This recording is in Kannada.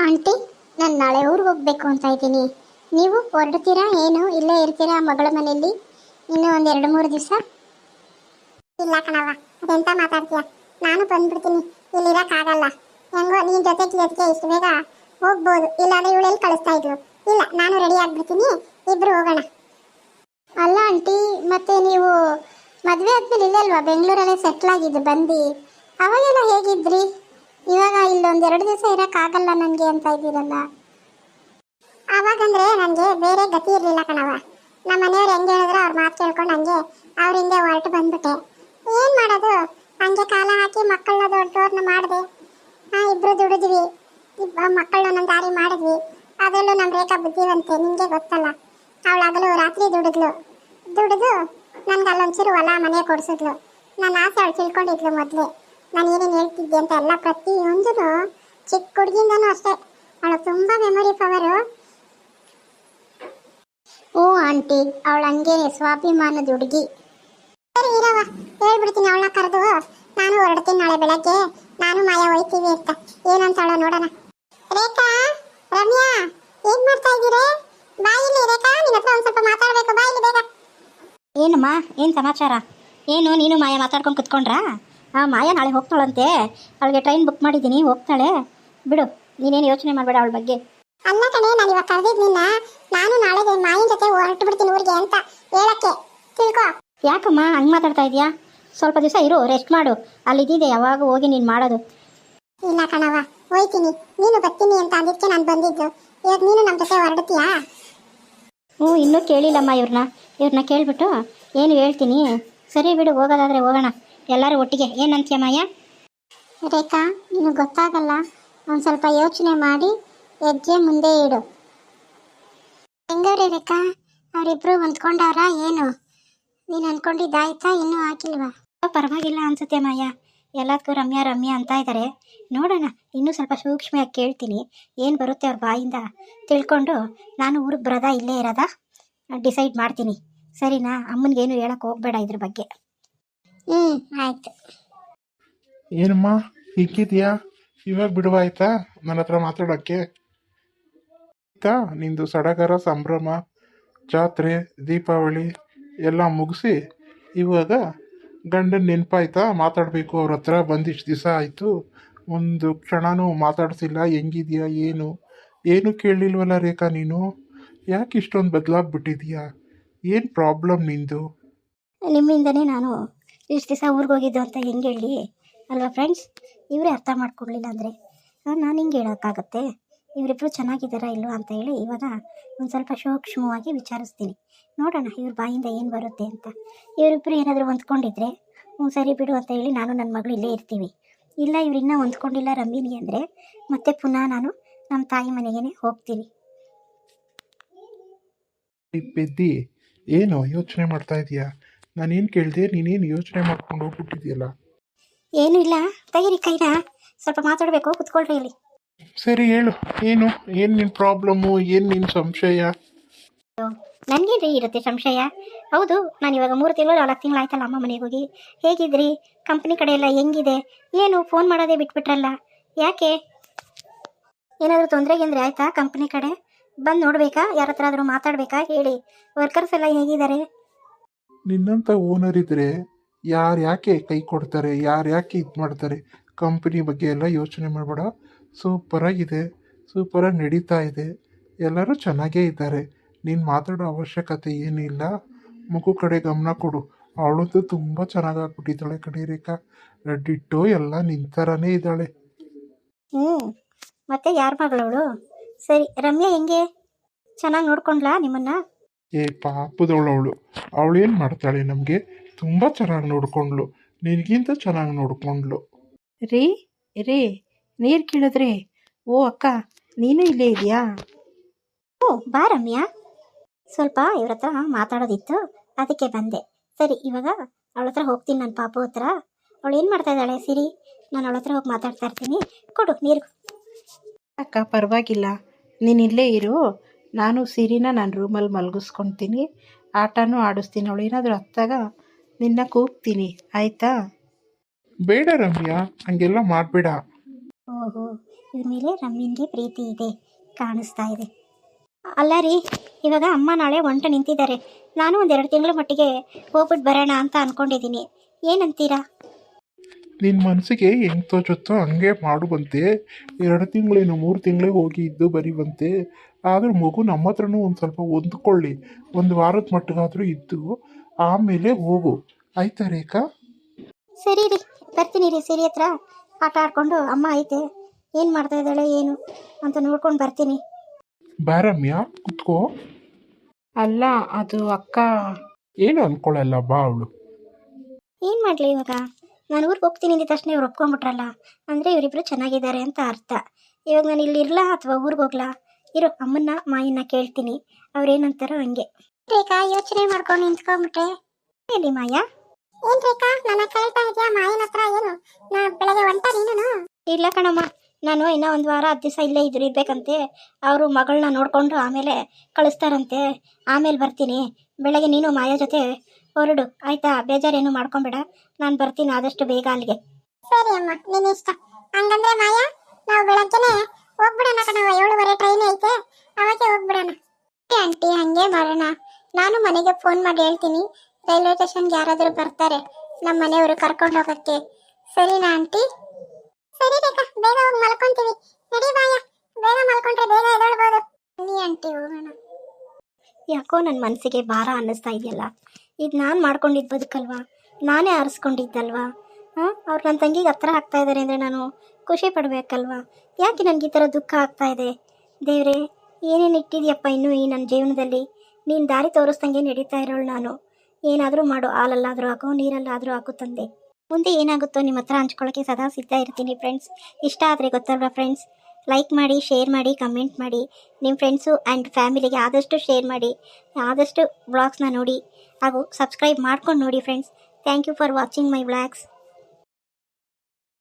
ಆಂಟಿ, ನಾನು ನಾಳೆ ಊರಿಗೆ ಹೋಗ್ಬೇಕು ಅಂತ ಇದ್ದೀನಿ. ನೀವು ಹೊರಡ್ತೀರಾ ಏನು? ಇಲ್ಲೇ ಇರ್ತೀರಾ ಮಗಳ ಮನೆಯಲ್ಲಿ ಇನ್ನೂ ಒಂದು 2-3 ದಿವಸ? ಇಲ್ಲ ಕಣವ, ಅದೆಂತ ಮಾತಾಡ್ತೀಯ? ನಾನು ಬಂದ್ಬಿಡ್ತೀನಿ, ಇಲ್ಲಿರೋಕ್ಕಾಗಲ್ಲ. ಹೆಂಗೋ ನೀನ್ ಜೊತೆಗೆ ಅದಕ್ಕೆ ಇಷ್ಟು ಬೇಗ ಹೋಗ್ಬೋದು, ಇಲ್ಲಾಂದ್ರೆ ಇವಳೆಲ್ಲಿ ಕಳಿಸ್ತಾ ಇದ್ಲು. ಇಲ್ಲ, ನಾನು ರೆಡಿ ಆಗ್ಬಿಡ್ತೀನಿ, ಇಬ್ರು ಹೋಗೋಣ. ಅಲ್ಲ ಆಂಟಿ, ಮತ್ತೆ ನೀವು ಮದುವೆ ಆದ್ಮೇಲೆ ಇಲ್ಲೇ ಅಲ್ವಾ ಬೆಂಗಳೂರಲ್ಲೇ ಸೆಟ್ಲ್ ಆಗಿದ್ದು ಬಂದು? ಅವಾಗೆಲ್ಲ ಹೇಗಿದ್ರಿ? ಇವಾಗ ಇಲ್ಲೊಂದು 2 ದಿವಸ ಇರೋಕ್ಕಾಗಲ್ಲ ನನಗೆ ಅಂತ ಇದ್ದೀರಲ್ಲ. ಆವಾಗಂದ್ರೆ ನನಗೆ ಬೇರೆ ಗತಿ ಇರಲಿಲ್ಲ ಕಣವ. ನಮ್ಮ ಮನೆಯವ್ರು ಹೆಂಗೆ ಹೇಳಿದ್ರು ಅವ್ರ ಮಾತು ಕೇಳ್ಕೊಂಡು ಹಂಗೆ ಅವ್ರ ಹಿಂದೆ ಹೊರಟು ಬಂದ್ಬಿಟ್ಟೆ. ಏನು ಮಾಡೋದು, ಹಂಗೆ ಕಾಲ ಹಾಕಿ ಮಕ್ಕಳನ್ನ ದೊಡ್ಡವ್ರನ್ನ ಮಾಡಿದೆ. ಇಬ್ರು ದುಡಿದ್ವಿ, ಮಕ್ಕಳನ್ನ ಒಂದೊಂದು ದಾರಿ ಮಾಡಿದ್ವಿ. ಅದರಲ್ಲೂ ನಮ್ಮ ರೇಖಾ ಬುದ್ಧಿವಂತೆ, ನಿಮಗೆ ಗೊತ್ತಲ್ಲ. ಅವಳು ಹಗಲು ರಾತ್ರಿ ದುಡಿದು ನನ್ಗೆ ಅಲ್ಲೊಂಚೂರು ಹೊಲ ಮನೆ ಕೊಡಿಸಿದ್ಲು. ನನ್ನ ಆಸೆ ಅವಳು ತಿಳ್ಕೊಂಡಿದ್ಲು ಮೊದಲೇ. ನಾನು ಏನೇನು ಹೇಳ್ತಿದ್ದೆ ಅಂತ ಎಲ್ಲ ಪ್ರತಿಯೊಂದೂ ಚಿಕ್ಕ ಹುಡುಗಿಂದನೂ ಅಷ್ಟೇ. ಅವಳು ತುಂಬ ಮೆಮೊರಿ ಪವರು. ಓ ಆಂಟಿ, ಅವಳು ಹಂಗೇನೆ ಸ್ವಾಭಿಮಾನದ ಹುಡುಗಿ. ಸರಿ ಇರವ, ಹೇಳ್ಬಿಡ್ತೀನಿ ಅವಳನ್ನ ಕರೆದು. ನಾನು ಹೊರಡ್ತೀನಿ ನಾಳೆ ಬೆಳಗ್ಗೆ. ನಾನು ಮಾಯಾ ಹೋಯ್ತೀವಿ ಅಂತ. ಏನಂತಾಳೋ ನೋಡೋಣ. ರೇಖಾ, ರಮ್ಯಾ, ಏನ್ ಮಾಡ್ತಾ ಇದ್ದೀರಿ? ಬಾಯಿಲಿ ರೇಖಾ, ನಿನ್ನ ಹತ್ರ ಒಂದು ಸ್ವಲ್ಪ ಮಾತಾಡಬೇಕು, ಬಾಯಿಲಿ ಬೇಗ. ಏನಮ್ಮ, ಏನು ಸಮಾಚಾರ? ಏನು ನೀನು ಮಾಯಾ ಮಾತಾಡ್ಕೊಂಡು ಕುತ್ಕೊಂಡ್ರಾ? ಮಾಯಾ ನಾಳೆ ಹೋಗ್ತಾಳಂತೆ, ಅವಳಿಗೆ ಟ್ರೈನ್ ಬುಕ್ ಮಾಡಿದ್ದೀನಿ, ಹೋಗ್ತಾಳೆ ಬಿಡು, ನೀನೇನು ಯೋಚನೆ ಮಾಡಬೇಡ ಅವಳ ಬಗ್ಗೆ. ಅಲ್ಲ ಕಣೆ, ನಾನು ಇವಾಗ ಕರೆದಿದ್ದು ನಿನ್ನ. ನಾನು ನಾಳೆಗೆ ಮಾಯಿನ ಜೊತೆ ಹೊರಟು ಬಿಡ್ತೀನಿ ಊರಿಗೆ ಅಂತ ಹೇಳಕ್ಕೆ, ತಿಳ್ಕೊ. ಯಾಕಮ್ಮ ಹಂಗೆ ಮಾತಾಡ್ತಾ ಇದೆಯಾ? ಸ್ವಲ್ಪ ದಿವಸ ಇರು, ರೆಸ್ಟ್ ಮಾಡು. ಅಲ್ಲಿದ್ದಿದೆ ಯಾವಾಗ ಹೋಗಿ ನೀನು ಮಾಡೋದು. ಇಲ್ಲ ಕಣವ, ಹೋಯ್ತೀನಿ. ನೀನು ಬರ್ತೀನಿ ಅಂತ ಅದಕ್ಕೆ ನಾನು ಬಂದಿದ್ದು. ಇವಾಗ ನೀನು ನಮ್ಮ ಜೊತೆ ಹೊರಡ್ತೀಯಾ? ಇನ್ನೂ ಕೇಳಿಲ್ಲಮ್ಮ ಇವ್ರನ್ನ ಕೇಳಿಬಿಟ್ಟು ಏನು ಹೇಳ್ತೀನಿ. ಸರಿ ಬಿಡು, ಹೋಗೋದಾದರೆ ಹೋಗೋಣ ಎಲ್ಲರೂ ಒಟ್ಟಿಗೆ. ಏನಂತೀಯ ಮಾಯಾ? ರೇಖಾ, ನೀನು ಗೊತ್ತಾಗಲ್ಲ, ಒಂದು ಸ್ವಲ್ಪ ಯೋಚನೆ ಮಾಡಿ ಹೆಜ್ಜೆ ಮುಂದೆ ಇಡು. ಹೆಂಗವ್ರೆ ರೇಖಾ, ಅವರಿಬ್ರು ಹೊಂದ್ಕೊಂಡವ್ರ ಏನು? ನೀನು ಅನ್ಕೊಂಡಿದ್ದಾಯ್ತಾ? ಇನ್ನೂ ಹಾಕಿಲ್ವಾ? ಪರವಾಗಿಲ್ಲ ಅನ್ಸುತ್ತೆ ಮಾಯಾ, ಎಲ್ಲದಕ್ಕೂ ರಮ್ಯಾ ರಮ್ಯಾ ಅಂತ ಇದ್ದಾರೆ. ನೋಡೋಣ, ಇನ್ನೂ ಸ್ವಲ್ಪ ಸೂಕ್ಷ್ಮವಾಗಿ ಕೇಳ್ತೀನಿ, ಏನು ಬರುತ್ತೆ ಅವ್ರ ಬಾಯಿಂದ ತಿಳ್ಕೊಂಡು ನಾನು ಊರಿಗೆ ಬರೋದಾ ಇಲ್ಲೇ ಇರೋದಾ ಡಿಸೈಡ್ ಮಾಡ್ತೀನಿ. ಸರಿನಾ? ಅಮ್ಮನಿಗೇನು ಹೇಳಕ್ಕೆ ಹೋಗಬೇಡ ಇದ್ರ ಬಗ್ಗೆ. ಆಯ್ತು. ಏನಮ್ಮ ಹಿಕ್ಕಿದ್ಯಾ? ಇವಾಗ ಬಿಡುವಾಯ್ತಾ ನನ್ನ ಹತ್ರ ಮಾತಾಡೋಕ್ಕೆ? ಆಯ್ತಾ ನಿಂದು ಸಡಗರ ಸಂಭ್ರಮ, ಜಾತ್ರೆ, ದೀಪಾವಳಿ ಎಲ್ಲ ಮುಗಿಸಿ ಇವಾಗ ಗಂಡನ ನೆನಪಾಯ್ತಾ? ಮಾತಾಡಬೇಕು ಅವ್ರ ಹತ್ರ. ಬಂದಿಷ್ಟು ದಿವಸ ಆಯಿತು, ಒಂದು ಕ್ಷಣನೂ ಮಾತಾಡ್ಸಿಲ್ಲ. ಹೆಂಗಿದ್ಯಾ ಏನು ಕೇಳಲಿಲ್ವಲ್ಲ ರೇಖಾ ನೀನು? ಯಾಕೆ ಇಷ್ಟೊಂದು ಬದಲಾಗ್ಬಿಟ್ಟಿದ್ಯಾ? ಏನು ಪ್ರಾಬ್ಲಮ್ ನಿಂದು? ನಿಮ್ಮಿಂದನೇ ನಾನು ಇಷ್ಟು ದಿವಸ ಊರಿಗೆ ಹೋಗಿದ್ದು ಅಂತ ಹೆಂಗೆ ಹೇಳಿ ಅಲ್ವಾ ಫ್ರೆಂಡ್ಸ್? ಇವರೇ ಅರ್ಥ ಮಾಡ್ಕೊಡ್ಲಿಲ್ಲ ಅಂದರೆ ನಾನು ಹಿಂಗೆ ಹೇಳೋಕ್ಕಾಗತ್ತೆ? ಇವರಿಬ್ಬರು ಚೆನ್ನಾಗಿದ್ದಾರಾ ಇಲ್ವಾ ಅಂತ ಹೇಳಿ ಇವಾಗ ಒಂದು ಸ್ವಲ್ಪ ಸೂಕ್ಷ್ಮವಾಗಿ ವಿಚಾರಿಸ್ತೀನಿ. ನೋಡೋಣ ಇವ್ರ ಬಾಯಿಂದ ಏನು ಬರುತ್ತೆ ಅಂತ. ಇವರಿಬ್ಬರು ಏನಾದರೂ ಹೊಂದ್ಕೊಂಡಿದ್ರೆ ಸರಿ ಬಿಡು ಅಂತ ಹೇಳಿ ನಾನು ನನ್ನ ಮಗಳು ಇಲ್ಲೇ ಇರ್ತೀವಿ. ಇಲ್ಲ ಇವ್ರು ಇನ್ನೂ ಹೊಂದ್ಕೊಂಡಿಲ್ಲ ರಮ್ಮಿನಿ ಅಂದರೆ ಮತ್ತೆ ಪುನಃ ನಾನು ನಮ್ಮ ತಾಯಿ ಮನೆಗೇ ಹೋಗ್ತೀನಿ. ಪೆದ್ದಿ, ಏನು ಯೋಚನೆ ಮಾಡ್ತಾ ಇದೀಯಾ? ನಾನೇನು ಕೇಳಿದೆ, ನೀನೇನು ಯೋಚನೆ ಮಾಡ್ಕೊಂಡು ಹೋಗ್ಬಿಟ್ಟಿದ್ಯಲ್ಲ? ಏನೂ ಇಲ್ಲ, ತೆಗೀರಿ ಕೈನ, ಸ್ವಲ್ಪ ಮಾತಾಡಬೇಕು, ಕುತ್ಕೊಳ್ರಿ ಇಲ್ಲಿ. ಸರಿ ಹೇಳು, ಏನು ನಿನ್ನ ಪ್ರಾಬ್ಲಮ್ಮು, ಏನು ನಿನ್ನ ಸಂಶಯ? ನನಗೇನ್ರಿ ಇರುತ್ತೆ ಸಂಶಯ? ಹೌದು, ನಾನು ಇವಾಗ 3 ತಿಂಗಳು 4 ತಿಂಗಳು ಆಯ್ತಲ್ಲ ಅಮ್ಮ ಮನೆಗೆ ಹೋಗಿ. ಹೇಗಿದ್ರಿ? ಕಂಪ್ನಿ ಕಡೆ ಎಲ್ಲ ಹೆಂಗಿದೆ? ಏನು ಫೋನ್ ಮಾಡೋದೇ ಬಿಟ್ಬಿಟ್ರಲ್ಲ, ಯಾಕೆ? ಏನಾದರೂ ತೊಂದರೆಗೆಂದ್ರೆ ಆಯಿತಾ? ಕಂಪ್ನಿ ಕಡೆ ಬಂದು ನೋಡಬೇಕಾ? ಯಾರ ಹತ್ರ ಆದರೂ ಮಾತಾಡಬೇಕಾ? ಹೇಳಿ. ವರ್ಕರ್ಸ್ ಎಲ್ಲ ಹೇಗಿದ್ದಾರೆ? ನಿನ್ನಂಥ ಓನರ್ ಇದ್ದರೆ ಯಾಕೆ ಕೈ ಕೊಡ್ತಾರೆ, ಯಾಕೆ ಇದು ಮಾಡ್ತಾರೆ? ಕಂಪ್ನಿ ಬಗ್ಗೆ ಎಲ್ಲ ಯೋಚನೆ ಮಾಡಬೇಡ. ಸೂಪರಾಗಿದೆ, ಸೂಪರಾಗಿ ನಡೀತಾ ಇದೆ, ಎಲ್ಲರೂ ಚೆನ್ನಾಗೇ ಇದ್ದಾರೆ. ನೀನು ಮಾತಾಡೋ ಅವಶ್ಯಕತೆ ಏನಿಲ್ಲ. ಮಗು ಕಡೆ ಗಮನ ಕೊಡು. ಅವಳಂತೂ ತುಂಬ ಚೆನ್ನಾಗಿ ಆಗ್ಬಿಟ್ಟಿದ್ದಾಳೆ ಕಡೆ ರೇಖಾ. ಡಿಟ್ಟೋ ಎಲ್ಲ ನಿನ್ನ ಥರನೇ ಇದ್ದಾಳೆ. ಮತ್ತೆ ಯಾರ ಮಗಳವಳು? ಸರಿ, ರಮ್ಯಾ ಹೆಂಗೆ? ಚೆನ್ನಾಗಿ ನೋಡ್ಕೊಂಡ್ಲಾ ನಿಮ್ಮನ್ನ? ಪಾಪದವಳು ಅವಳೇನು ಮಾಡ್ತಾಳೆ? ನಮಗೆ ತುಂಬ ಚೆನ್ನಾಗಿ ನೋಡ್ಕೊಂಡ್ಲು, ನಿನಗಿಂತ ಚೆನ್ನಾಗಿ ನೋಡ್ಕೊಂಡ್ಲು. ರೀ ನೀರು ಕೇಳಿದ್ರೆ? ಓ ಅಕ್ಕ, ನೀನು ಇಲ್ಲೇ ಇದೆಯಾ? ಓ ಬಾ ರಮ್ಯಾ, ಸ್ವಲ್ಪ ಇವ್ರ ಹತ್ರ ಮಾತಾಡೋದಿತ್ತು, ಅದಕ್ಕೆ ಬಂದೆ. ಸರಿ, ಇವಾಗ ಅವಳ ಹತ್ರ ಹೋಗ್ತೀನಿ, ನನ್ನ ಪಾಪು ಹತ್ರ. ಅವಳು ಏನು ಮಾಡ್ತಾ ಇದ್ದಾಳೆ ಸಿರಿ? ನಾನು ಅವಳ ಹತ್ರ ಹೋಗಿ ಮಾತಾಡ್ತಾ ಇರ್ತೀನಿ. ಕೊಡು ನೀರು. ಅಕ್ಕ ಪರವಾಗಿಲ್ಲ, ನೀನು ಇಲ್ಲೇ ಇರು. ನಾನು ಸಿರಿನ ನಾನು ರೂಮಲ್ಲಿ ಮಲಗಿಸ್ಕೊತೀನಿ, ಆಟನೂ ಆಡಿಸ್ತೀನಿ. ಅವಳು ಏನಾದರೂ ಹತ್ತಾಗ ನಿನ್ನ ಕೂಗ್ತೀನಿ, ಆಯಿತಾ? ಬೇಡ ರಮ್ಯಾ, ಹಂಗೆಲ್ಲ ಮಾಡಬೇಡ. ಓಹೋ, ಇವ್ರ ಮೇಲೆ ರಮ್ಯನಿಗೆ ಪ್ರೀತಿ ಇದೆ ಕಾಣಿಸ್ತಾ ಇದೆ. ಅಲ್ಲ ರೀ, ಇವಾಗ ಅಮ್ಮ ನಾಳೆ ಒಂಟ ನಿಂತಿದ್ದಾರೆ. ನಾನು ಒಂದು 2 ತಿಂಗಳ ಮಟ್ಟಿಗೆ ಹೋಗ್ಬಿಟ್ಟು ಬರೋಣ ಅಂತ ಅಂದ್ಕೊಂಡಿದ್ದೀನಿ. ಏನಂತೀರಾ? ನಿನ್ನ ಮನಸ್ಸಿಗೆ ಹೆಂಗೆ ತೋಚುತ್ತೋ ಹಂಗೆ ಮಾಡುವಂತೆ. 2 ತಿಂಗಳೇನು 3 ತಿಂಗಳೇ ಹೋಗಿ ಇದ್ದು ಬರೀವಂತೆ. ಆದರೂ ಮಗು ನಮ್ಮ ಹತ್ರನೂ ಒಂದು ಸ್ವಲ್ಪ ಹೊಂದ್ಕೊಳ್ಳಿ. 1 ವಾರದ ಮಟ್ಟಿಗಾದರೂ ಇದ್ದು ಆಮೇಲೆ ಹೋಗು. ಆಯ್ತಾ ರೇಖಾ? ಸರಿ ರೀ, ಬರ್ತೀನಿ ರೀ. ಸಿರಿ ಹತ್ರ ಆಟ ಆಡ್ಕೊಂಡು ಅಮ್ಮ ಐತೆ ಏನು ಮಾಡ್ತಾ ಇದ್ದಾಳೆ ಏನು ಅಂತ ನೋಡ್ಕೊಂಡು ಬರ್ತೀನಿ. ಬಾರಮ್ಯ ಕುತ್ಕೋ. ಅಲ್ಲ, ಅದು ಅಕ್ಕ. ಏನು ಅಂದ್ಕೊಳ್ಳಲ್ಲ ಬಾ ಅವಳು. ಏನು ಮಾಡಲಿ ಇವಾಗ? ನಾನು ಊರಿಗೆ ಹೋಗ್ತೀನಿ ಅಂದ ತಕ್ಷಣ ಇವ್ರು ಒಪ್ಕೊಂಡ್ಬಿಟ್ರಲ್ಲ, ಅಂದರೆ ಇವರಿಬ್ಬರು ಚೆನ್ನಾಗಿದ್ದಾರೆ ಅಂತ ಅರ್ಥ. ಇವಾಗ ನಾನು ಇಲ್ಲಿ ಇರಲಾ ಅಥವಾ ಊರಿಗೆ ಹೋಗ್ಲಾ? ಇರೋ ಅಮ್ಮನ್ನ ಮಾಯನ್ನ ಕೇಳ್ತೀನಿ, ಅವ್ರೇನಂತಾರೋ ಹಂಗೆ. ರೇಖಾ ಯೋಚನೆ ಮಾಡ್ಕೊಂಡು ನಿಂತ್ಕೊಂಡ್ಬಿಟ್ರೆ. ಹೇಳಿ ಮಾಯಾ. ಏನ್ ರೇಖಾ ನನ್ನ ಕೇಳ್ತಾ ಇದೆಯಾ ಮಾಯನ ಹತ್ರ? ಏನು ನಾ ಬೆಳಗ್ಗೆ ಹೊಂಟ ನೀನು? ಇಲ್ಲ ಕಣಮ್ಮ, ನಾನು ಇನ್ನೂ 1 ವಾರ 10 ದಿವಸ ಇಲ್ಲೇ ಇರಬೇಕಂತೆ. ಅವರು ಮಗಳನ್ನ ನೋಡಿಕೊಂಡು ಆಮೇಲೆ ಕಳಿಸ್ತಾರಂತೆ. ಆಮೇಲೆ ಬರ್ತೀನಿ. ಬೆಳಗ್ಗೆ ನೀನು ಮಾಯಾ ಜೊತೆ ಹೊರಡು ಆಯಿತಾ? ಬೇಜಾರೇನು ಮಾಡ್ಕೊಬೇಡ, ನಾನು ಬರ್ತೀನಿ ಆದಷ್ಟು ಬೇಗ ಅಲ್ಲಿಗೆ. ಸರಿ ಅಮ್ಮ, ನಿನ್ನ ಇಷ್ಟ. ಹಂಗಂದ್ರೆ ಮಾಯಾ, ನಾವು ಬೆಳಗ್ಗೆನೆ ಹೋಗ್ಬಿಡೋಣ ಕಣವ. 7:30 ಟ್ರೈನ್ ಐತೆ, ಅವಾಗೆ ಹೋಗ್ಬಿಡೋಣ. ಆಂಟಿ ಹಂಗೆ ಮಾಡೋಣ. ನಾನು ಮನೆಗೆ ಫೋನ್ ಮಾಡಿ ಹೇಳ್ತೀನಿ, ರೈಲ್ವೆ ಸ್ಟೇಷನ್ಗೆ ಯಾರಾದರೂ ಬರ್ತಾರೆ ನಮ್ಮ ಮನೆಯವರು ಕರ್ಕೊಂಡು ಹೋಗಕ್ಕೆ. ಸರಿನಾ ಆಂಟಿ? ಸರಿ ರೇಖಾ, ಬೇಗ ಹೋಗಿ ಮಲ್ಕೊಂತೀವಿ. ನಡಿ ಮಾಯಾ, ಬೇಗ ಮಲ್ಕೊಂಡ್ರೆ ಬೇಗ ಎದ್ದೇಳ್ಬೋದು. ಬನ್ನಿ ಆಂಟಿ ಹೋಗೋಣ. ಯಾಕೋ ನನ್ನ ಮನಸ್ಸಿಗೆ ಭಾರ ಅನ್ನಿಸ್ತಾ ಇದೆಯಲ್ಲ. ಇದು ನಾನು ಮಾಡ್ಕೊಂಡಿದ್ದು ಬದುಕಲ್ವಾ? ನಾನೇ ಆರಿಸ್ಕೊಂಡಿದ್ದಲ್ವಾ? ಅವ್ರು ನನ್ನ ತಂಗಿಗೆ ಹತ್ರ ಆಗ್ತಾ ಇದ್ದಾರೆ ಅಂದರೆ ನಾನು ಖುಷಿ ಪಡಬೇಕಲ್ವಾ? ಯಾಕೆ ನನಗೆ ಈ ಥರ ದುಃಖ ಆಗ್ತಾ ಇದೆ? ದೇವ್ರೇ, ಏನೇನು ಇಟ್ಟಿದೆಯಪ್ಪ ಇನ್ನೂ ಈ ನನ್ನ ಜೀವನದಲ್ಲಿ? ನೀನು ದಾರಿ ತೋರಿಸ್ದಂಗೆ ನಡೀತಾ ಇರೋಳು ನಾನು. ಏನಾದರೂ ಮಾಡು, ಹಾಲಲ್ಲಾದರೂ ಹಾಕು, ನೀರಲ್ಲಾದರೂ ಹಾಕು ತಂದೆ. ಮುಂದೆ ಏನಾಗುತ್ತೋ ನಿಮ್ಮ ಹತ್ರ ಹಂಚ್ಕೊಳ್ಳೋಕ್ಕೆ ಸದಾ ಸಿದ್ಧ ಇರ್ತೀನಿ ಫ್ರೆಂಡ್ಸ್. ಇಷ್ಟ ಆದರೆ ಗೊತ್ತಲ್ವಾ ಫ್ರೆಂಡ್ಸ್, ಲೈಕ್ ಮಾಡಿ, ಶೇರ್ ಮಾಡಿ, ಕಮೆಂಟ್ ಮಾಡಿ. ನಿಮ್ಮ ಫ್ರೆಂಡ್ಸು ಆ್ಯಂಡ್ ಫ್ಯಾಮಿಲಿಗೆ ಆದಷ್ಟು ಶೇರ್ ಮಾಡಿ. ಆದಷ್ಟು ವ್ಲಾಗ್ಸ್ನ ನೋಡಿ ಹಾಗೂ ಸಬ್ಸ್ಕ್ರೈಬ್ ಮಾಡ್ಕೊಂಡು ನೋಡಿ friends. Thank you for watching my vlogs.